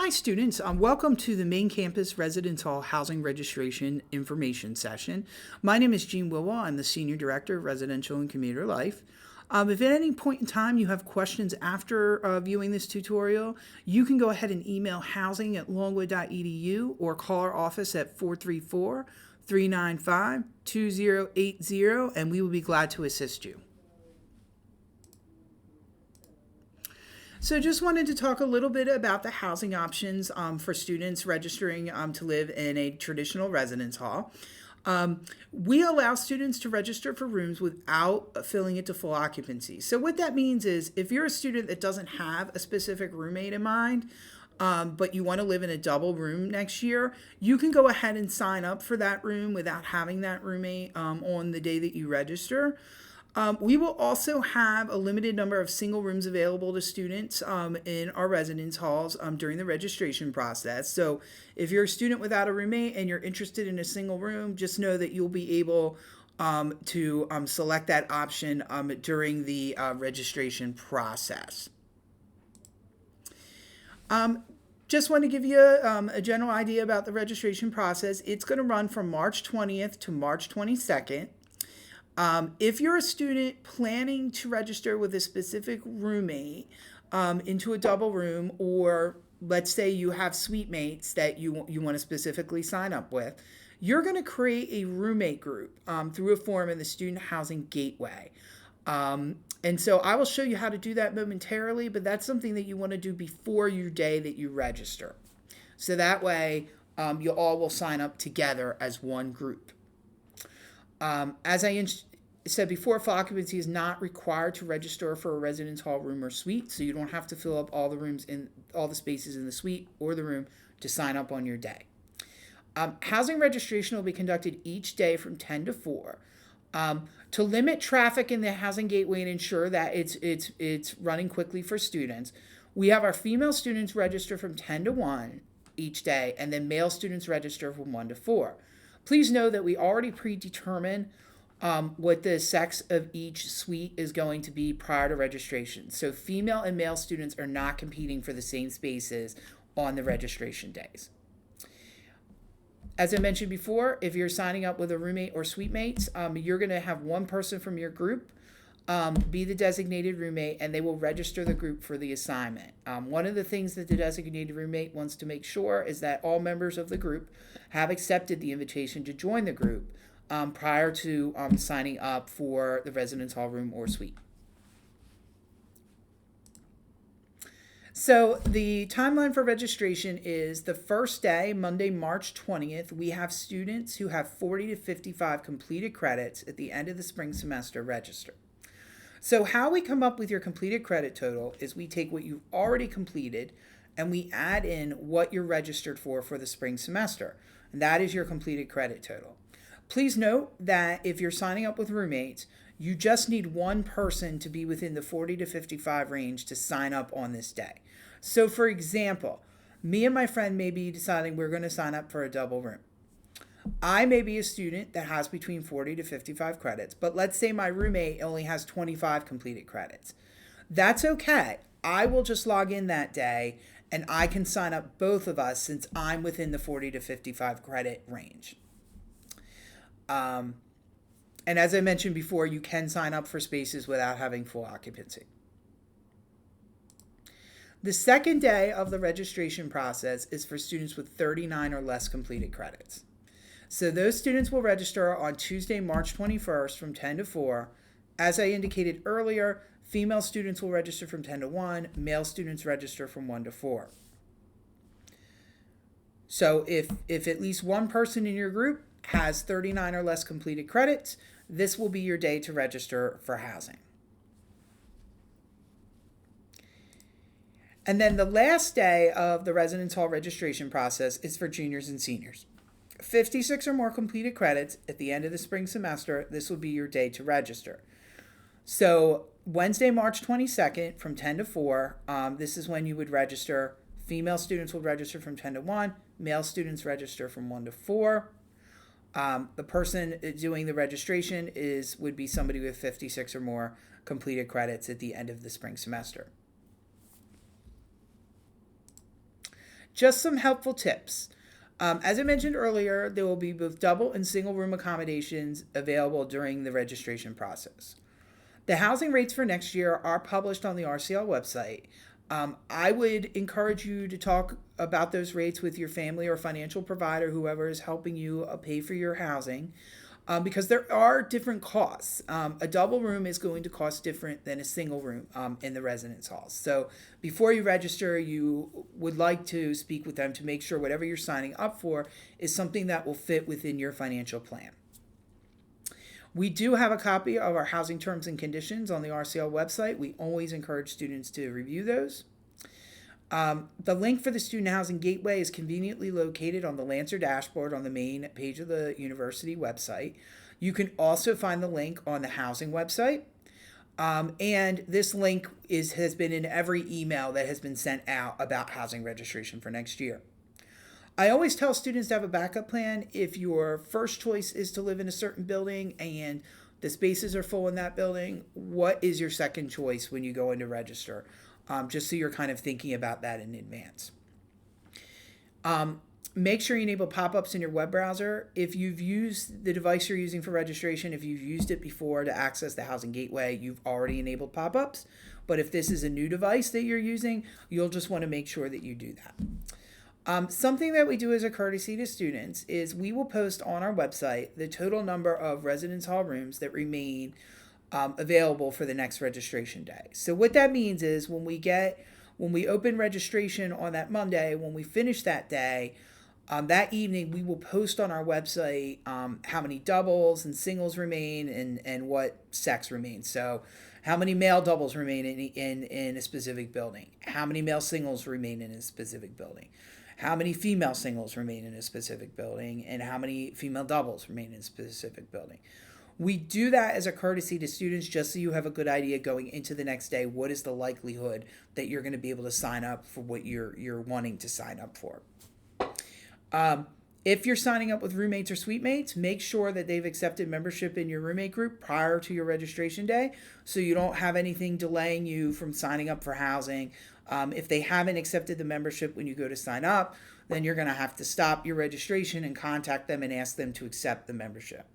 Hi students, welcome to the main campus residence hall housing registration information session. My name is Jean Wilwell. I'm the Senior Director of Residential and Commuter Life. If at any point in time you have questions after viewing this tutorial, you can go ahead and email housing@longwood.edu or call our office at 434-395-2080 and we will be glad to assist you. So just wanted to talk a little bit about the housing options for students registering to live in a traditional residence hall. We allow students to register for rooms without filling it to full occupancy. So what that means is if you're a student that doesn't have a specific roommate in mind, but you want to live in a double room next year, you can go ahead and sign up for that room without having that roommate on the day that you register. We will also have a limited number of single rooms available to students in our residence halls during the registration process. So if you're a student without a roommate and you're interested in a single room, just know that you'll be able to select that option during the registration process. Just want to give you a general idea about the registration process. It's going to run from March 20th to March 22nd. If you're a student planning to register with a specific roommate into a double room, or let's say you have suite mates that you want to specifically sign up with, you're going to create a roommate group through a form in the Student Housing Gateway. And so I will show you how to do that momentarily, but that's something that you want to do before your day that you register. So that way you all will sign up together as one group. As I said before, full occupancy is not required to register for a residence hall room or suite, so you don't have to fill up all the rooms in all the spaces in the suite or the room to sign up on your day. Housing registration will be conducted each day from 10 to 4. To limit traffic in the housing gateway and ensure that it's running quickly for students, we have our female students register from 10 to 1 each day, and then male students register from 1 to 4. Please know that we already predetermine what the sex of each suite is going to be prior to registration. So female and male students are not competing for the same spaces on the registration days. As I mentioned before, if you're signing up with a roommate or suite mates, you're going to have one person from your group be the designated roommate, and they will register the group for the assignment. One of the things that the designated roommate wants to make sure is that all members of the group have accepted the invitation to join the group prior to signing up for the residence hall room or suite. So the timeline for registration is the first day, Monday, March 20th. We have students who have 40 to 55 completed credits at the end of the spring semester register. So how we come up with your completed credit total is we take what you've already completed and we add in what you're registered for the spring semester. And that is your completed credit total. Please note that if you're signing up with roommates, you just need one person to be within the 40 to 55 range to sign up on this day. So for example, me and my friend may be deciding we're going to sign up for a double room. I may be a student that has between 40 to 55 credits, but let's say my roommate only has 25 completed credits. That's okay. I will just log in that day and I can sign up both of us since I'm within the 40 to 55 credit range. And as I mentioned before, you can sign up for spaces without having full occupancy. The second day of the registration process is for students with 39 or less completed credits. So those students will register on Tuesday, March 21st from 10 to 4. As I indicated earlier, female students will register from 10 to 1, male students register from 1 to 4. So if at least one person in your group has 39 or less completed credits, this will be your day to register for housing. And then the last day of the residence hall registration process is for juniors and seniors. 56 or more completed credits at the end of the spring semester, this will be your day to register. So Wednesday, March 22nd from 10 to 4, this is when you would register. Female students will register from 10 to 1, male students register from 1 to 4. The person doing the registration would be somebody with 56 or more completed credits at the end of the spring semester. just some helpful tips. As I mentioned earlier, there will be both double and single room accommodations available during the registration process. The housing rates for next year are published on the RCL website. I would encourage you to talk about those rates with your family or financial provider, whoever is helping you pay for your housing, because there are different costs. A double room is going to cost different than a single room in the residence halls. So before you register, you would like to speak with them to make sure whatever you're signing up for is something that will fit within your financial plan. We do have a copy of our housing terms and conditions on the RCL website. We always encourage students to review those. The link for the Student Housing Gateway is conveniently located on the Lancer dashboard on the main page of the university website. You can also find the link on the housing website. And this link has been in every email that has been sent out about housing registration for next year. I always tell students to have a backup plan. If your first choice is to live in a certain building and the spaces are full in that building, what is your second choice when you go in to register? Just so you're kind of thinking about that in advance. Make sure you enable pop-ups in your web browser. If you've used the device you're using for registration, if you've used it before to access the Housing Gateway, you've already enabled pop-ups. But if this is a new device that you're using, you'll just want to make sure that you do that. Something that we do as a courtesy to students is we will post on our website the total number of residence hall rooms that remain available for the next registration day. So what that means is when we open registration on that Monday, when we finish that day, that evening we will post on our website how many doubles and singles remain and what sex remains. So how many male doubles remain in a specific building, how many male singles remain in a specific building, how many female singles remain in a specific building, and how many female doubles remain in a specific building. We do that as a courtesy to students just so you have a good idea going into the next day. What is the likelihood that you're going to be able to sign up for what you're wanting to sign up for? If you're signing up with roommates or suite mates, make sure that they've accepted membership in your roommate group prior to your registration day so you don't have anything delaying you from signing up for housing. If they haven't accepted the membership when you go to sign up, then you're going to have to stop your registration and contact them and ask them to accept the membership.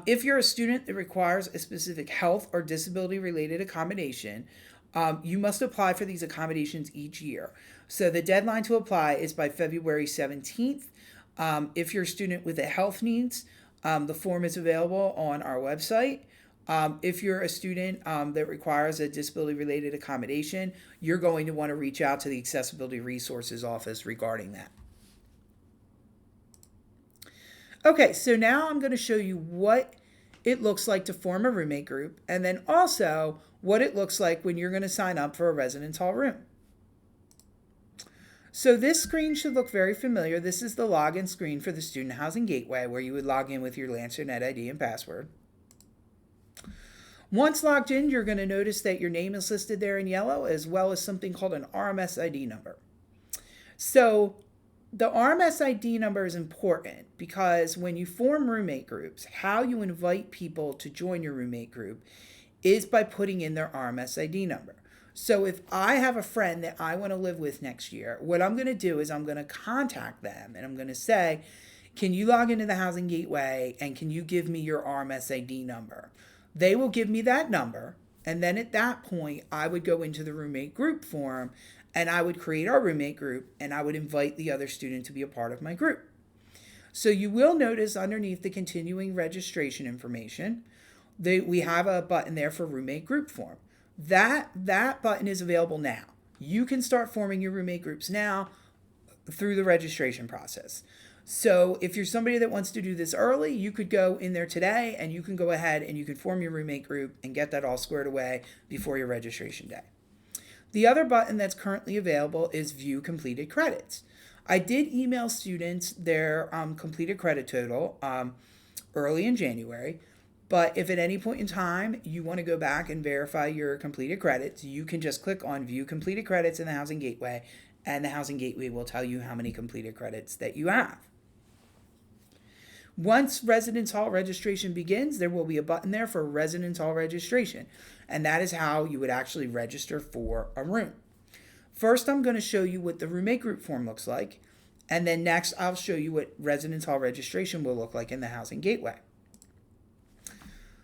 If you're a student that requires a specific health or disability-related accommodation, you must apply for these accommodations each year. So the deadline to apply is by February 17th. If you're a student with a health needs, the form is available on our website. If you're a student that requires a disability-related accommodation, you're going to want to reach out to the Accessibility Resources Office regarding that. Okay, so now I'm going to show you what it looks like to form a roommate group, and then also what it looks like when you're going to sign up for a residence hall room. So this screen should look very familiar. This is the login screen for the Student Housing Gateway, where you would log in with your Lancer Net ID and password. Once logged in, you're going to notice that your name is listed there in yellow, as well as something called an RMS ID number. So the RMS ID number is important because when you form roommate groups, how you invite people to join your roommate group is by putting in their RMS ID number. So if I have a friend that I want to live with next year, what I'm going to do is I'm going to contact them and I'm going to say, can you log into the Housing Gateway and can you give me your RMS ID number? They will give me that number, and then at that point, I would go into the roommate group form and I would create our roommate group and I would invite the other student to be a part of my group. So you will notice underneath the continuing registration information, we have a button there for roommate group form. That button is available now. You can start forming your roommate groups now through the registration process. So if you're somebody that wants to do this early, you could go in there today and you can go ahead and you can form your roommate group and get that all squared away before your registration day. The other button that's currently available is View Completed Credits. I did email students their completed credit total early in January, but if at any point in time you want to go back and verify your completed credits, you can just click on View Completed Credits in the Housing Gateway, and the Housing Gateway will tell you how many completed credits that you have. Once residence hall registration begins, there will be a button there for residence hall registration, and that is how you would actually register for a room. First, I'm going to show you what the roommate group form looks like. And then next, I'll show you what residence hall registration will look like in the Housing Gateway.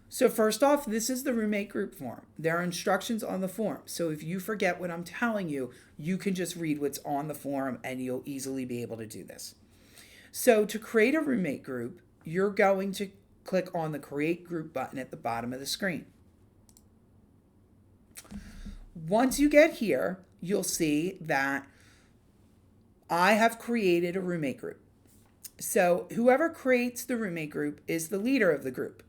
So first off, this is the roommate group form. There are instructions on the form. So if you forget what I'm telling you, you can just read what's on the form and you'll easily be able to do this. So to create a roommate group, you're going to click on the Create Group button at the bottom of the screen. Once you get here, you'll see that I have created a roommate group. So whoever creates the roommate group is the leader of the group.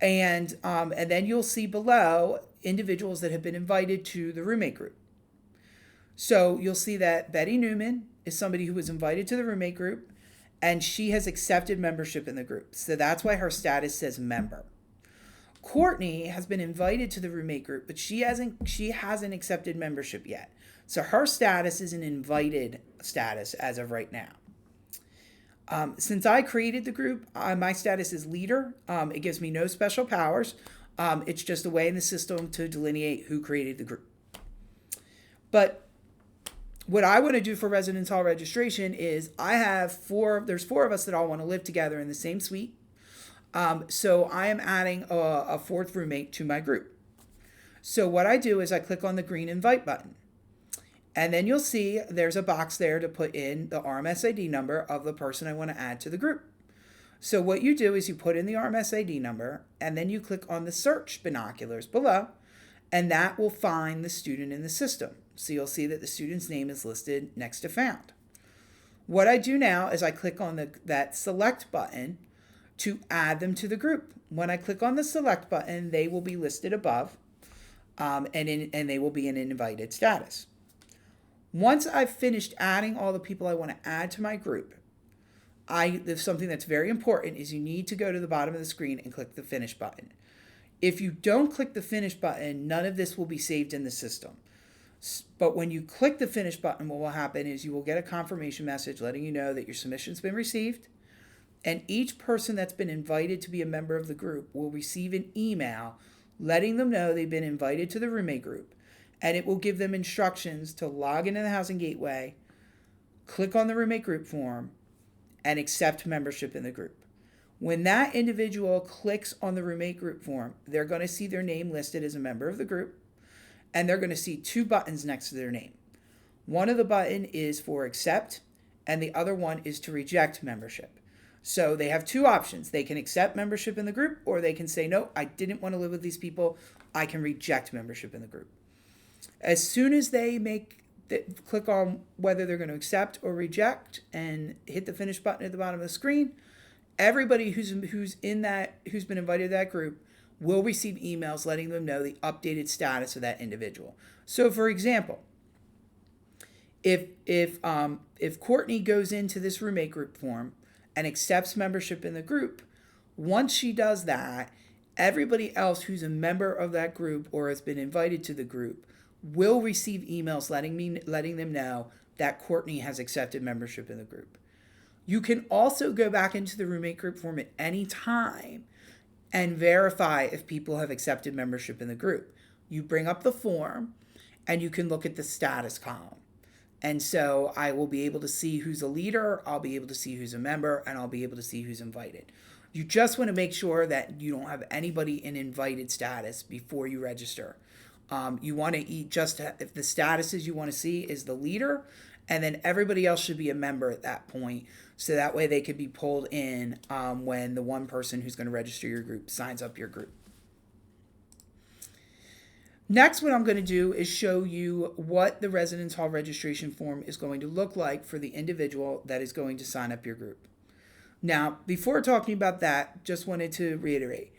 And then you'll see below individuals that have been invited to the roommate group. So you'll see that Betty Newman is somebody who was invited to the roommate group, and she has accepted membership in the group. So that's why her status says member. Courtney has been invited to the roommate group, but she hasn't accepted membership yet. So her status is an invited status as of right now. Since I created the group, my status is leader. It gives me no special powers. It's just a way in the system to delineate who created the group. But what I want to do for residence hall registration is there's 4 of us that all want to live together in the same suite. So I am adding a 4th roommate to my group. So what I do is I click on the green invite button. And then you'll see there's a box there to put in the RMS-ID number of the person I want to add to the group. So what you do is you put in the RMS-ID number, and then you click on the search binoculars below, and that will find the student in the system. So you'll see that the student's name is listed next to found. What I do now is I click on that select button to add them to the group. When I click on the select button, they will be listed above, and they will be in an invited status. Once I've finished adding all the people I want to add to my group, there's something that's very important is you need to go to the bottom of the screen and click the finish button. If you don't click the finish button, none of this will be saved in the system. But when you click the finish button, what will happen is you will get a confirmation message letting you know that your submission's been received, and each person that's been invited to be a member of the group will receive an email letting them know they've been invited to the roommate group. And it will give them instructions to log into the Housing Gateway, click on the roommate group form, and accept membership in the group. When that individual clicks on the roommate group form, they're going to see their name listed as a member of the group, and they're going to see 2 buttons next to their name. One of the button is for accept, and the other one is to reject membership. So they have 2 options. They can accept membership in the group, or they can say, no, I didn't want to live with these people. I can reject membership in the group. As soon as they click on whether they're going to accept or reject and hit the finish button at the bottom of the screen, everybody who's been invited to that group will receive emails letting them know the updated status of that individual. So, for example, if Courtney goes into this roommate group form and accepts membership in the group, once she does that, everybody else who's a member of that group or has been invited to the group will receive emails letting them know that Courtney has accepted membership in the group. You can also go back into the roommate group form at any time and verify if people have accepted membership in the group. You bring up the form and you can look at the status column. And so I will be able to see who's a leader, I'll be able to see who's a member, and I'll be able to see who's invited. You just want to make sure that you don't have anybody in invited status before you register. You want to if the statuses you want to see is the leader, and then everybody else should be a member at that point. So that way they could be pulled in when the one person who's going to register your group signs up your group. Next, what I'm going to do is show you what the residence hall registration form is going to look like for the individual that is going to sign up your group. Now, before talking about that, just wanted to reiterate.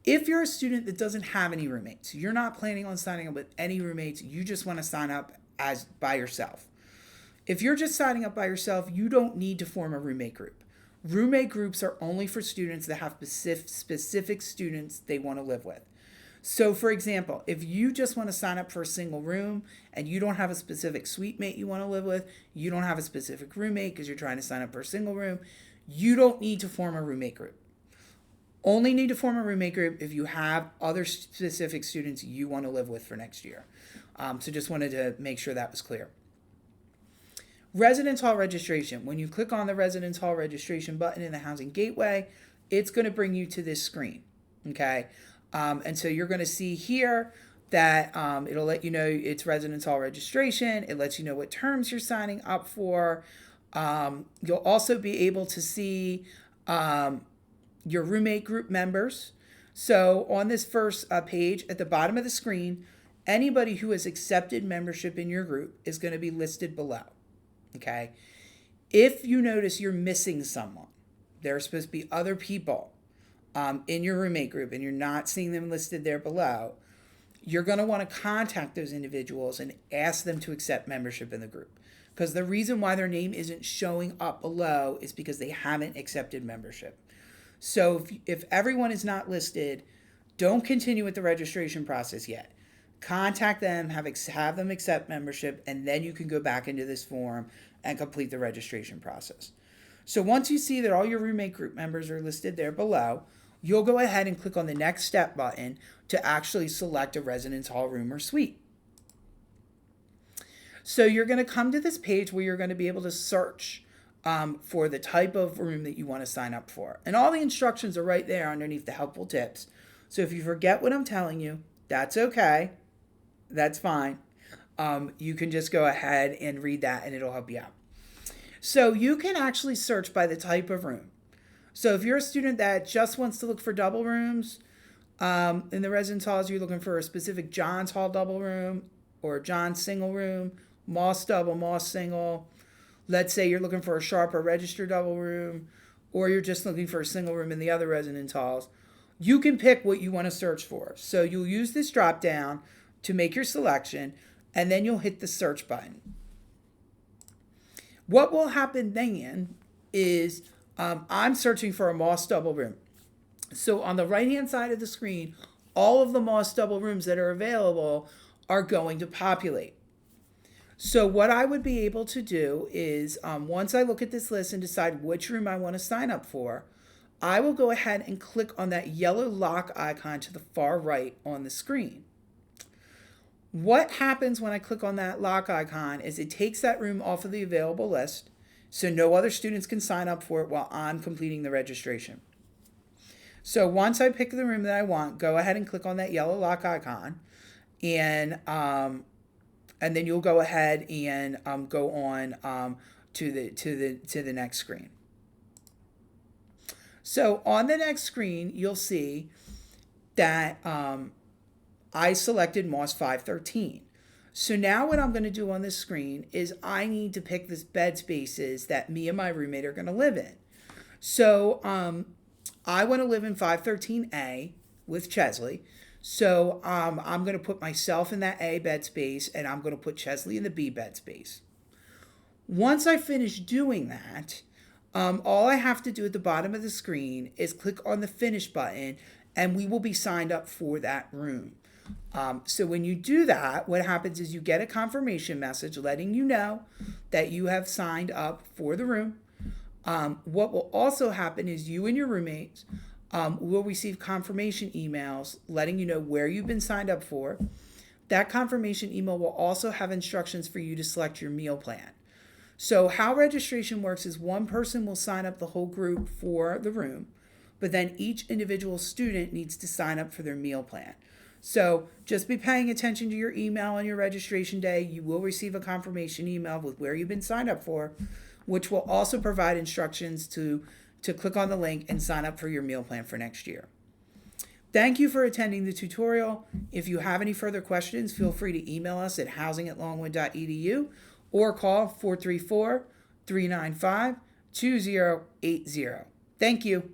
If you're a student that doesn't have any roommates, you're not planning on signing up with any roommates, you just want to sign up by yourself. If you're just signing up by yourself, you don't need to form a roommate group. Roommate groups are only for students that have specific students they want to live with. So, for example, if you just want to sign up for a single room and you don't have a specific suite mate you want to live with, you don't have a specific roommate because you're trying to sign up for a single room, you don't need to form a roommate group. Only need to form a roommate group if you have other specific students you want to live with for next year. So just wanted to make sure that was clear. Residence hall registration. When you click on the residence hall registration button in the Housing Gateway, it's going to bring you to this screen. Okay. And so you're going to see here that it'll let you know it's residence hall registration. It lets you know what terms you're signing up for. You'll also be able to see your roommate group members. So on this first page at the bottom of the screen, anybody who has accepted membership in your group is going to be listed below. Okay. If you notice you're missing someone, there are supposed to be other people in your roommate group and you're not seeing them listed there below, you're going to want to contact those individuals and ask them to accept membership in the group. Because the reason why their name isn't showing up below is because they haven't accepted membership. So if everyone is not listed, don't continue with the registration process yet. Contact them, have them accept membership, and then you can go back into this form and complete the registration process. So once you see that all your roommate group members are listed there below, you'll go ahead and click on the next step button to actually select a residence hall room or suite. So you're going to come to this page where you're going to be able to search for the type of room that you want to sign up for. And all the instructions are right there underneath the helpful tips. So if you forget what I'm telling you, that's okay. That's fine. You can just go ahead and read that and it'll help you out. So you can actually search by the type of room. So if you're a student that just wants to look for double rooms, in the residence halls, you're looking for a specific John's Hall double room or John's single room, Moss double, Moss single. Let's say you're looking for a Sharper Register double room, or you're just looking for a single room in the other residence halls. You can pick what you want to search for. So you'll use this drop down to make your selection, and then you'll hit the search button. What will happen then is I'm searching for a Moss double room. So on the right-hand side of the screen, all of the Moss double rooms that are available are going to populate. So what I would be able to do is once I look at this list and decide which room I want to sign up for, I will go ahead and click on that yellow lock icon to the far right on the screen. What happens when I click on that lock icon is it takes that room off of the available list, so no other students can sign up for it while I'm completing the registration. So once I pick the room that I want, go ahead and click on that yellow lock icon, and then you'll go ahead and go on to the next screen. So on the next screen, you'll see that I selected Moss 513. So now what I'm going to do on this screen is I need to pick this bed spaces that me and my roommate are going to live in. So I want to live in 513A with Chesley. So I'm going to put myself in that A bed space, and I'm going to put Chesley in the B bed space. Once I finish doing that, all I have to do at the bottom of the screen is click on the Finish button, and we will be signed up for that room. So when you do that, what happens is you get a confirmation message letting you know that you have signed up for the room. What will also happen is you and your roommates will receive confirmation emails letting you know where you've been signed up for. That confirmation email will also have instructions for you to select your meal plan. So how registration works is one person will sign up the whole group for the room, but then each individual student needs to sign up for their meal plan. So just be paying attention to your email on your registration day. You will receive a confirmation email with where you've been signed up for, which will also provide instructions to click on the link and sign up for your meal plan for next year. Thank you for attending the tutorial. If you have any further questions, feel free to email us at housing@longwood.edu or call 434-395-2080. Thank you.